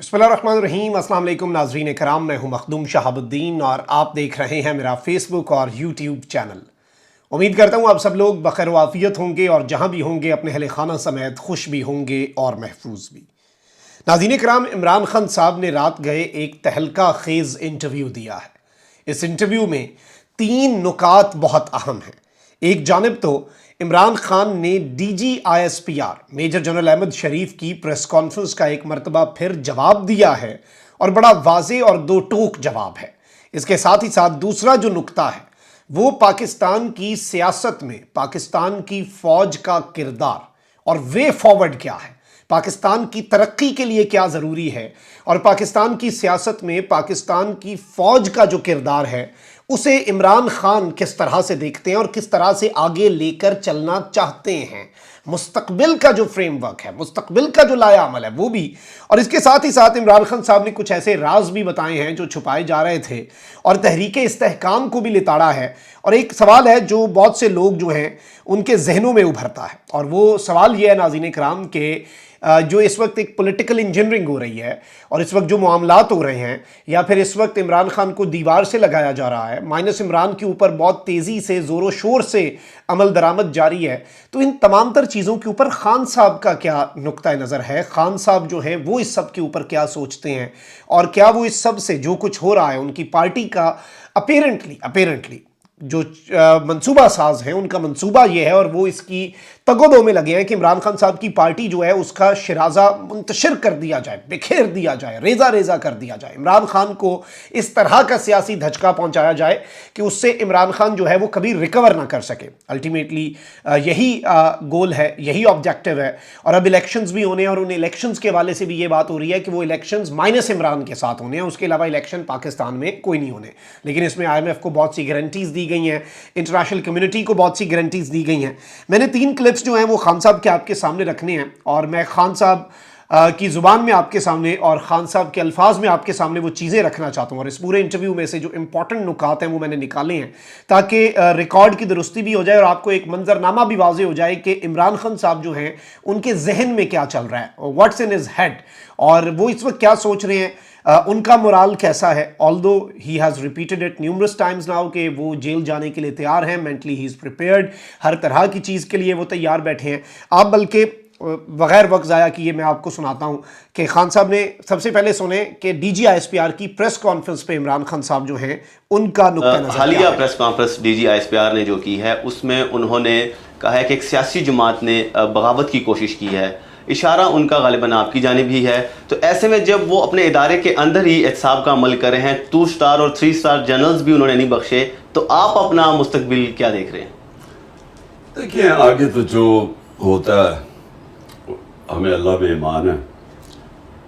بسم اللہ الرحمن الرحیم۔ السلام علیکم ناظرین کرام، میں ہوں مخدوم شہاب الدین اور آپ دیکھ رہے ہیں میرا فیس بک اور یوٹیوب چینل۔ امید کرتا ہوں آپ سب لوگ بخیر و عافیت ہوں گے اور جہاں بھی ہوں گے اپنے اہل خانہ سمیت خوش بھی ہوں گے اور محفوظ بھی۔ ناظرین کرام، عمران خان صاحب نے رات گئے ایک تہلکہ خیز انٹرویو دیا ہے۔ اس انٹرویو میں 3 نکات بہت اہم ہیں۔ ایک جانب تو عمران خان نے D G I S P R major general Ahmed Sharif کی پریس کانفرنس کا ایک مرتبہ پھر جواب دیا ہے اور بڑا واضح اور 2 ٹوک جواب ہے۔ اس کے ساتھ ہی ساتھ دوسرا جو نکتہ ہے وہ پاکستان کی سیاست میں پاکستان کی فوج کا کردار اور وے فارورڈ کیا ہے، پاکستان کی ترقی کے لیے کیا ضروری ہے، اور پاکستان کی سیاست میں پاکستان کی فوج کا جو کردار ہے اسے عمران خان کس طرح سے دیکھتے ہیں اور کس طرح سے آگے لے کر چلنا چاہتے ہیں۔ مستقبل کا جو فریم ورک ہے، مستقبل کا جو لائحہ عمل ہے وہ بھی، اور اس کے ساتھ ہی ساتھ عمران خان صاحب نے کچھ ایسے راز بھی بتائے ہیں جو چھپائے جا رہے تھے اور تحریک استحکام کو بھی لتاڑا ہے۔ اور ایک سوال ہے جو بہت سے لوگ جو ہیں ان کے ذہنوں میں ابھرتا ہے، اور وہ سوال یہ ہے ناظرین کرام کہ جو اس وقت ایک پولیٹیکل انجینئرنگ ہو رہی ہے اور اس وقت جو معاملات ہو رہے ہیں، یا پھر اس وقت عمران خان کو دیوار سے لگایا جا رہا ہے، مائنس عمران کے اوپر بہت تیزی سے زور و شور سے عمل درآمد جاری ہے، تو ان تمام تر چیزوں کے اوپر خان صاحب کا کیا نقطہ نظر ہے؟ خان صاحب جو ہے وہ اس سب کے اوپر کیا سوچتے ہیں، اور کیا وہ اس سب سے جو کچھ ہو رہا ہے ان کی پارٹی کا اپیرنٹلی جو منصوبہ ساز ہیں ان کا منصوبہ یہ ہے اور وہ اس کی تگ و دو میں لگے ہیں کہ عمران خان صاحب کی پارٹی جو ہے اس کا شرازہ منتشر کر دیا جائے، بکھیر دیا جائے، ریزہ کر دیا جائے، عمران خان کو اس طرح کا سیاسی دھچکا پہنچایا جائے کہ اس سے عمران خان جو ہے وہ کبھی ریکور نہ کر سکے۔ الٹیمیٹلی یہی گول ہے، یہی آبجیکٹیو ہے، اور اب الیکشنز بھی ہونے ہیں، اور ان الیکشنز کے حوالے سے بھی یہ بات ہو رہی ہے کہ وہ الیکشنز مائنس عمران کے ساتھ ہونے ہیں، اس کے علاوہ الیکشن پاکستان میں کوئی نہیں ہونے۔ لیکن اس میں آئی ایم ایف کو بہت سی گارنٹیز دی گئی ہیں، انٹرنیشنل کمیونٹی کو بہت سی گارنٹیز دی گئی ہیں۔ میں نے 3 کلپس جو ہیں وہ خان صاحب کے آپ کے سامنے رکھنے ہیں، اور میں خان صاحب کی زبان میں آپ کے سامنے اور خان صاحب کے الفاظ میں آپ کے سامنے وہ چیزیں رکھنا چاہتا ہوں، اور اس پورے انٹرویو میں سے جو امپورٹنٹ نکات ہیں وہ میں نے نکالے ہیں تاکہ ریکارڈ کی درستی بھی ہو جائے اور آپ کو ایک منظرنامہ بھی واضح ہو جائے کہ عمران خان صاحب جو ہیں ان کے ذہن میں کیا چل رہا ہے، واٹس ان ہز ہیڈ، اور وہ اس وقت کیا سوچ رہے ہیں، ان کا مورال کیسا ہے۔ although he has repeated it numerous times now کہ وہ جیل جانے کے لیے تیار ہیں، mentally he is prepared، ہر طرح کی چیز کے لیے وہ تیار بیٹھے ہیں۔ آپ بلکہ بغیر وقت ضائع کیے میں آپ کو سناتا ہوں کہ خان صاحب نے سب سے پہلے سنیں کہ D G I S P R کی پریس کانفرنس پہ عمران خان صاحب جو ہیں ان کا نقطہ نظر حالیہ press conference D G I S P R نے جو کی ہے اس میں انہوں نے کہا ہے کہ ایک سیاسی جماعت نے بغاوت کی کوشش کی ہے، اشارہ ان کا غالباً آپ کی جانب ہی ہے۔ تو ایسے میں جب وہ اپنے ادارے کے اندر ہی احتساب کا عمل کر رہے ہیں، 2 اسٹار اور 3 اسٹار جنرلز بھی انہوں نے نہیں بخشے، تو آپ اپنا مستقبل کیا دیکھ رہے ہیں؟ دیکھیں، آگے تو جو ہوتا ہے ہمیں اللہ میں ایمان ہے،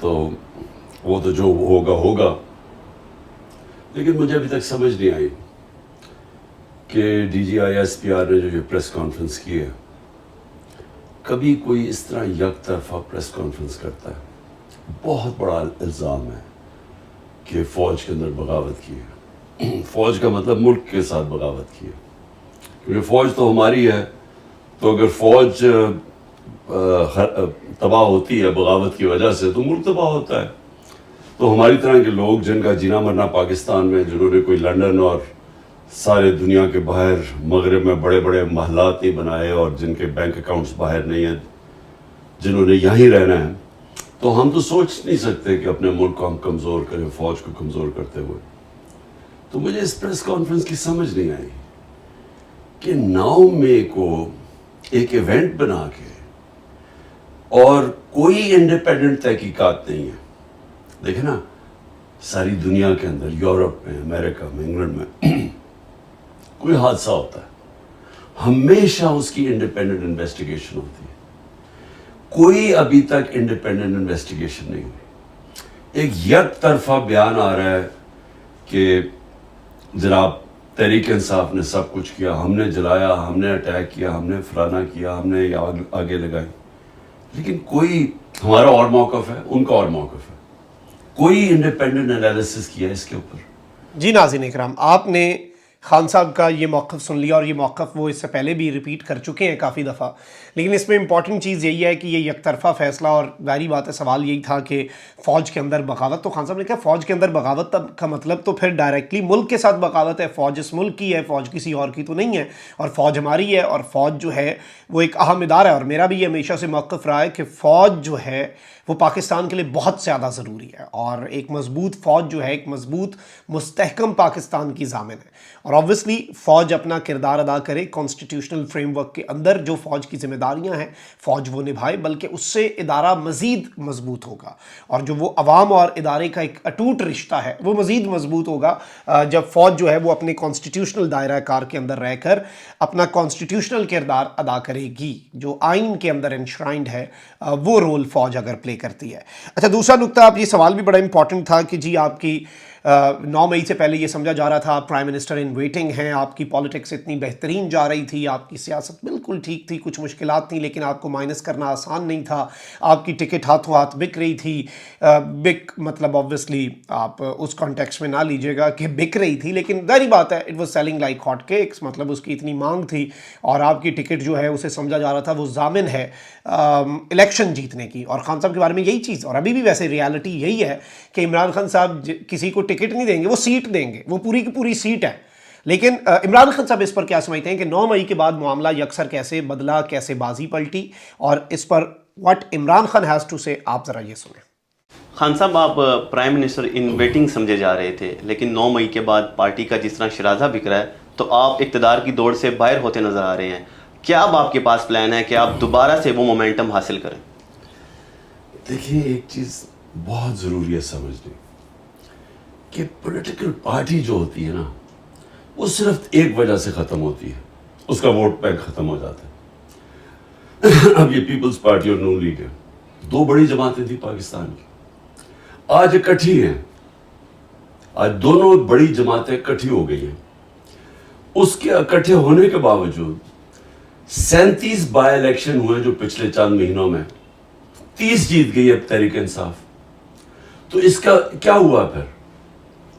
تو وہ تو جو ہوگا، لیکن مجھے ابھی تک سمجھ نہیں آئی کہ D G I S P R نے جو یہ پریس کانفرنس کی ہے، کبھی کوئی اس طرح یک طرفہ پریس کانفرنس کرتا ہے؟ بہت بڑا الزام ہے کہ فوج کے اندر بغاوت کی ہے۔ فوج کا مطلب ملک کے ساتھ بغاوت کی ہے، کیونکہ فوج تو ہماری ہے، تو اگر فوج تباہ ہوتی ہے بغاوت کی وجہ سے تو ملک تباہ ہوتا ہے۔ تو ہماری طرح کے لوگ جن کا جینا مرنا پاکستان میں، جنہوں نے کوئی لنڈن اور سارے دنیا کے باہر مغرب میں بڑے بڑے محلات نہیں بنائے اور جن کے بینک اکاؤنٹس باہر نہیں ہیں، جنہوں نے یہیں رہنا ہے، تو ہم تو سوچ نہیں سکتے کہ اپنے ملک کو ہم کمزور کریں فوج کو کمزور کرتے ہوئے۔ تو مجھے اس پریس کانفرنس کی سمجھ نہیں آئی کہ 9 مئی کو ایک ایونٹ بنا کے، اور کوئی انڈیپینڈنٹ تحقیقات نہیں ہے۔ دیکھیں نا، ساری دنیا کے اندر، یورپ میں، امریکہ میں، انگلینڈ میں کوئی حادثہ ہوتا ہے، ہمیشہ اس کی انڈیپینڈنٹ انویسٹیگیشن ہوتی ہے۔ کوئی ابھی تک انڈیپینڈنٹ انویسٹیگیشن نہیں ہوئی۔ ایک یک طرفہ بیان آ رہا ہے کہ جناب تحریک انصاف نے سب کچھ کیا، ہم نے جلایا، ہم نے اٹیک کیا، ہم نے فلانا کیا، ہم نے آگے لگائی، لیکن کوئی، ہمارا اور موقف ہے، ان کا اور موقف ہے، کوئی انڈیپینڈنٹ انالیسس کیا اس کے اوپر؟ جی ناظرین اکرام، آپ نے خان صاحب کا یہ موقف سن لیا، اور یہ موقف وہ اس سے پہلے بھی ریپیٹ کر چکے ہیں کافی دفعہ، لیکن اس میں امپورٹنٹ چیز یہی ہے کہ یہ یک طرفہ فیصلہ، اور ظاہری بات ہے سوال یہی تھا کہ فوج کے اندر بغاوت، تو خان صاحب نے کہا فوج کے اندر بغاوت کا مطلب تو پھر ڈائریکٹلی ملک کے ساتھ بغاوت ہے، فوج اس ملک کی ہے، فوج کسی اور کی تو نہیں ہے، اور فوج ہماری ہے، اور فوج جو ہے وہ ایک اہم ادارہ ہے، اور میرا بھی یہ ہمیشہ سے موقف رہا ہے کہ فوج جو ہے وہ پاکستان کے لیے بہت زیادہ ضروری ہے، اور ایک مضبوط فوج جو ہے ایک مضبوط مستحکم پاکستان کی ضامن ہے، اور آبویسلی فوج اپنا کردار ادا کرے کانسٹیٹیوشنل فریم ورک کے اندر، جو فوج کی ذمہ داریاں ہیں فوج وہ نبھائے، بلکہ اس سے ادارہ مزید مضبوط ہوگا، اور جو وہ عوام اور ادارے کا ایک اٹوٹ رشتہ ہے وہ مزید مضبوط ہوگا جب فوج جو ہے وہ اپنے کانسٹیٹیوشنل دائرہ کار کے اندر رہ کر اپنا کانسٹیٹیوشنل کردار ادا کرے گی، جو آئین کے اندر انشرائنڈ ہے وہ رول فوج اگر پلے کرتی ہے۔ اچھا، دوسرا نقطہ، آپ یہ سوال بھی بڑا امپورٹنٹ تھا کہ جی آپ کی 9 مئی سے پہلے یہ سمجھا جا رہا تھا آپ پرائم منسٹر ان ویٹنگ ہیں، آپ کی پالیٹکس اتنی بہترین جا رہی تھی، آپ کی سیاست بالکل ٹھیک تھی، کچھ مشکلات تھیں لیکن آپ کو مائنس کرنا آسان نہیں تھا، آپ کی ٹکٹ ہاتھوں ہاتھ بک رہی تھی، بک مطلب آبویسلی آپ اس کانٹیکسٹ میں نہ لیجیے گا کہ بک رہی تھی، لیکن ظاہری بات ہے it was selling like hot cakes, مطلب اس کی اتنی مانگ تھی، اور آپ کی ٹکٹ جو ہے اسے سمجھا جا رہا تھا وہ ضامن ہے الیکشن جیتنے کی، اور خان صاحب کے بارے میں یہی چیز، اور ابھی بھی ویسے ریالٹی یہی ہے کہ عمران خان صاحب کسی کو ٹکٹ نہیں دیں گے، وہ سیٹ دیں گے، وہ پوری کی پوری سیٹ ہے، لیکن عمران خان صاحب اس پر کیا سمجھتے ہیں کہ 9 مئی کے بعد معاملہ یکسر کیسے بدلا، کیسے بازی پلٹی، اور اس پر what Imran Khan has to say, آپ ذرا یہ سنیں۔ خان صاحب، آپ پرائم منسٹر ان ویٹنگ سمجھے جا رہے تھے، لیکن 9 مئی کے بعد پارٹی کا جس طرح شرازہ بکھ رہا ہے تو آپ اقتدار کی دوڑ سے باہر ہوتے نظر آ رہے ہیں، کیا اب آپ کے پاس پلان ہے کہ آپ دوبارہ سے وہ مومنٹم حاصل کریں؟ دیکھیں، ایک چیز بہت ضروری ہے سمجھنے کہ پولیٹیکل پارٹی جو ہوتی ہے نا وہ صرف ایک وجہ سے ختم ہوتی ہے، اس کا ووٹ بینک ختم ہو جاتا ہے۔ اب یہ پیپلز پارٹی اور نون لیگ ہے، 2 بڑی جماعتیں تھیں پاکستان کی، آج اکٹھی ہیں، آج دونوں بڑی جماعتیں اکٹھی ہو گئی ہیں، اس کے اکٹھے ہونے کے باوجود 37 بائی الیکشن ہوئے جو پچھلے چند مہینوں میں 30 جیت گئی ہے تحریک انصاف، تو اس کا کیا ہوا پھر؟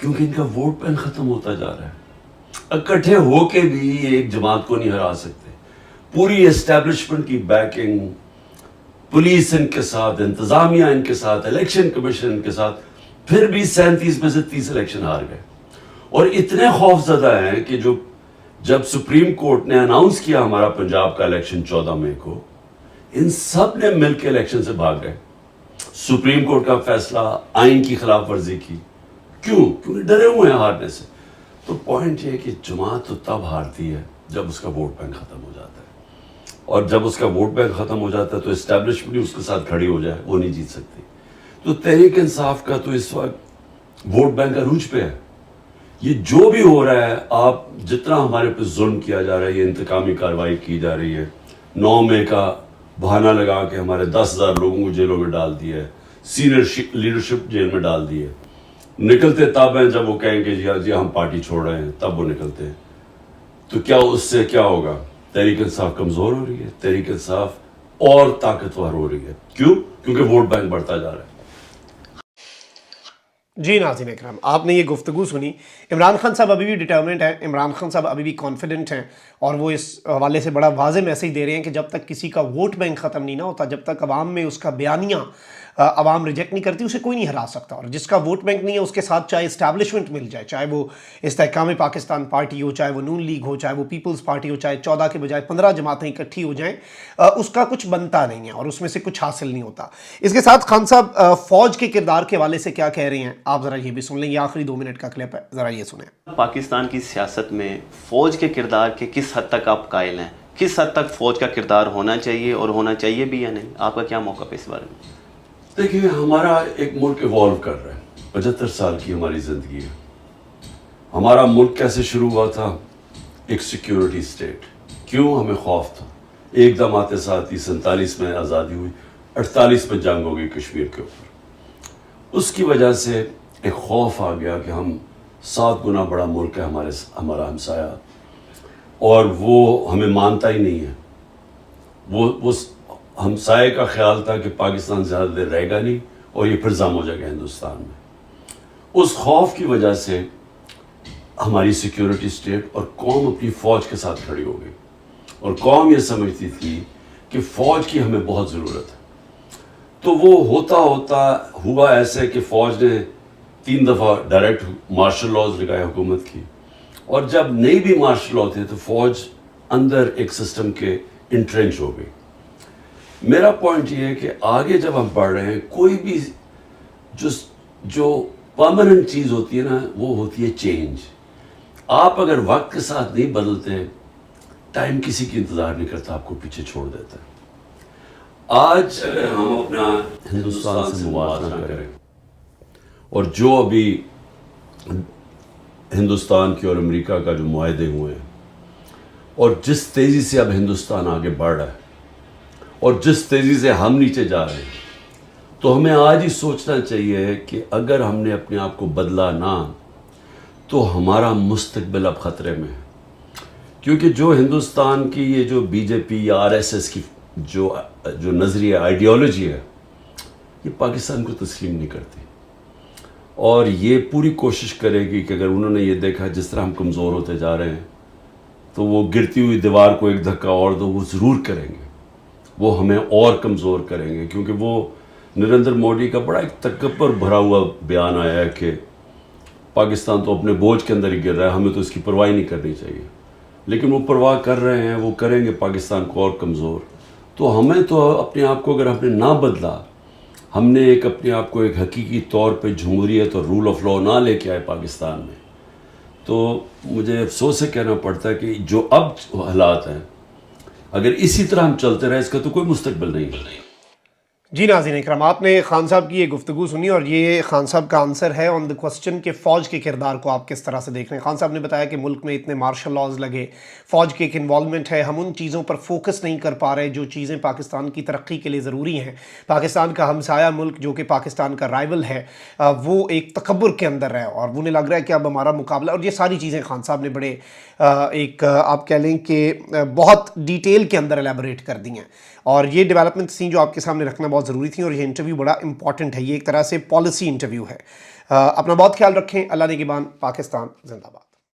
کیونکہ ان کا ووٹ بینک ختم ہوتا جا رہا ہے، اکٹھے ہو کے بھی ایک جماعت کو نہیں ہرا سکتے، پوری اسٹیبلشمنٹ کی بیکنگ، پولیس ان کے ساتھ، انتظامیہ ان کے ساتھ، الیکشن کمیشن ان کے ساتھ، پھر بھی 37 میں سے 30 الیکشن ہار گئے، اور اتنے خوف زدہ ہیں کہ جب سپریم کورٹ نے اناؤنس کیا ہمارا پنجاب کا الیکشن 14 مئی کو، ان سب نے مل کے الیکشن سے بھاگ گئے، سپریم کورٹ کا فیصلہ آئین کی خلاف ورزی کی، کیوں؟ کیونکہ ڈرے ہوئے ہیں ہارنے سے۔ تو پوائنٹ یہ ہے کہ جماعت تو تب ہارتی ہے جب اس کا ووٹ بینک ختم ہو جاتا ہے، اور جب اس کا ووٹ بینک ختم ہو جاتا ہے تو اسٹیبلشمنٹ اس کے ساتھ کھڑی ہو جائے، وہ نہیں جیت سکتی۔ تو تحریک انصاف کا تو اس وقت ووٹ بینک عروج پہ ہے، یہ جو بھی ہو رہا ہے، آپ جتنا ہمارے پہ ظلم کیا جا رہا ہے، یہ انتقامی کارروائی کی جا رہی ہے، 9 مئی کا بہانہ لگا کے ہمارے 10,000 لوگوں کو جیلوں میں ڈال دیا ہے، سینئر لیڈرشپ جیل میں ڈال دی ہے، نکلتے تب ہیں جب وہ کہیں گے جی ہم پارٹی چھوڑ رہے ہیں، تب وہ نکلتے ہیں۔ تو کیا اس سے کیا ہوگا؟ تحریک انصاف کمزور ہو رہی ہے، تحریک انصاف اور طاقتور ہو رہی ہے، کیوں؟ کیونکہ ووٹ بینک بڑھتا جا رہا ہے۔ جی ناظرین اکرام، آپ نے یہ گفتگو سنی، عمران خان صاحب ابھی بھی ڈٹرمنٹ ہیں، عمران خان صاحب ابھی بھی کانفیڈنٹ ہیں، اور وہ اس حوالے سے بڑا واضح میسیج دے رہے ہیں کہ جب تک کسی کا ووٹ بینک ختم نہیں نہ ہوتا، جب تک عوام میں اس کا بیانیہ عوام ریجیکٹ نہیں کرتی، اسے کوئی نہیں ہرا سکتا، اور جس کا ووٹ بینک نہیں ہے اس کے ساتھ چاہے اسٹیبلشمنٹ مل جائے، چاہے وہ استحکام پاکستان پارٹی ہو، چاہے وہ نون لیگ ہو، چاہے وہ پیپلز پارٹی ہو، چاہے 14 کے بجائے 15 جماعتیں اکٹھی ہو جائیں، اس کا کچھ بنتا نہیں ہے اور اس میں سے کچھ حاصل نہیں ہوتا۔ اس کے ساتھ خان صاحب فوج کے کردار کے حوالے سے کیا کہہ رہے ہیں، آپ ذرا یہ بھی سن لیں، یہ آخری 2 منٹ کا کلپ ہے، ذرا یہ سنیں۔ پاکستان کی سیاست میں فوج کے کردار کے کس حد تک آپ قائل ہیں؟ کس حد تک فوج کا کردار ہونا چاہیے اور ہونا چاہیے بھی یا نہیں؟ آپ کا کیا موقف ہے اس بارے میں؟ دیکھیں، ہمارا ایک ملک ایوالو کر رہا ہے، 75 سال کی ہماری زندگی ہے۔ ہمارا ملک کیسے شروع ہوا تھا؟ ایک سیکیورٹی سٹیٹ، کیوں؟ ہمیں خوف تھا، ایک دم آتے ساتھ ہی 47 میں آزادی ہوئی، 48 میں جنگ ہو گئی کشمیر کے اوپر، اس کی وجہ سے ایک خوف آ گیا کہ ہم 7 گنا بڑا ملک ہے ہمارا ہمسایہ، اور وہ ہمیں مانتا ہی نہیں ہے، وہ ہمسائے کا خیال تھا کہ پاکستان زیادہ دیر رہے گا نہیں اور یہ پھر ضم ہو جائے گا ہندوستان میں۔ اس خوف کی وجہ سے ہماری سیکیورٹی اسٹیٹ اور قوم اپنی فوج کے ساتھ کھڑی ہو گئی، اور قوم یہ سمجھتی تھی کہ فوج کی ہمیں بہت ضرورت ہے۔ تو وہ ہوتا ہوا ایسے کہ فوج نے 3 دفعہ ڈائریکٹ مارشل لاز لگائے حکومت کی، اور جب نہیں بھی مارشل لا تھے تو فوج اندر ایک سسٹم کے انٹرنچ ہو گئی۔ میرا پوائنٹ یہ ہے کہ آگے جب ہم پڑھ رہے ہیں، کوئی بھی جو پرماننٹ چیز ہوتی ہے نا، وہ ہوتی ہے چینج۔ آپ اگر وقت کے ساتھ نہیں بدلتے، ٹائم کسی کی انتظار نہیں کرتا، آپ کو پیچھے چھوڑ دیتا ہے۔ آج اگر ہم اپنا ہندوستان سے موازنہ کریں، اور جو ابھی ہندوستان کی اور امریکہ کا جو معاہدے ہوئے ہیں، اور جس تیزی سے اب ہندوستان آگے بڑھ رہا ہے، اور جس تیزی سے ہم نیچے جا رہے ہیں، تو ہمیں آج ہی سوچنا چاہیے کہ اگر ہم نے اپنے آپ کو بدلا نہ، تو ہمارا مستقبل اب خطرے میں ہے۔ کیونکہ جو ہندوستان کی یہ جو بی جے پی یا RSS کی جو نظریہ آئیڈیالوجی ہے، یہ پاکستان کو تسلیم نہیں کرتی، اور یہ پوری کوشش کرے گی کہ اگر انہوں نے یہ دیکھا جس طرح ہم کمزور ہوتے جا رہے ہیں، تو وہ گرتی ہوئی دیوار کو ایک دھکا اور دو، وہ ضرور کریں گے، وہ ہمیں اور کمزور کریں گے۔ کیونکہ وہ نریندر مودی کا بڑا ایک تکبر بھرا ہوا بیان آیا ہے کہ پاکستان تو اپنے بوجھ کے اندر ہی گر رہا ہے، ہمیں تو اس کی پرواہ نہیں کرنی چاہیے، لیکن وہ پرواہ کر رہے ہیں، وہ کریں گے پاکستان کو اور کمزور۔ تو ہمیں تو اپنے آپ کو اگر ہم نے نہ بدلا، ہم نے اپنے آپ کو ایک حقیقی طور پہ جمہوریت اور رول آف لا نہ لے کے آئے پاکستان میں، تو مجھے افسوس سے کہنا پڑتا ہے کہ جو اب حالات ہیں، اگر اسی طرح ہم چلتے رہے، اس کا تو کوئی مستقبل نہیں ہے۔ جی ناظرین اکرام، آپ نے خان صاحب کی یہ گفتگو سنی، اور یہ خان صاحب کا آنسر ہے آن دا کوسچن کہ فوج کے کردار کو آپ کس طرح سے دیکھ رہے ہیں۔ خان صاحب نے بتایا کہ ملک میں اتنے مارشل لاز لگے، فوج کی ایک انوالومنٹ ہے، ہم ان چیزوں پر فوکس نہیں کر پا رہے جو چیزیں پاکستان کی ترقی کے لیے ضروری ہیں۔ پاکستان کا ہمسایہ ملک جو کہ پاکستان کا رائیول ہے، وہ ایک تکبر کے اندر ہے، اور انہیں لگ رہا ہے کہ اب ہمارا مقابلہ، اور یہ ساری چیزیں خان صاحب نے بڑے ایک آپ کہہ لیں کہ بہت ڈیٹیل کے اندر ایلیبوریٹ کر دی ہیں، اور یہ ڈیولپمنٹس تھیں جو آپ کے سامنے رکھنا بہت ضروری تھیں، اور یہ انٹرویو بڑا امپورٹنٹ ہے، یہ ایک طرح سے پالیسی انٹرویو ہے۔ اپنا بہت خیال رکھیں، اللہ نگہبان، پاکستان زندہ باد۔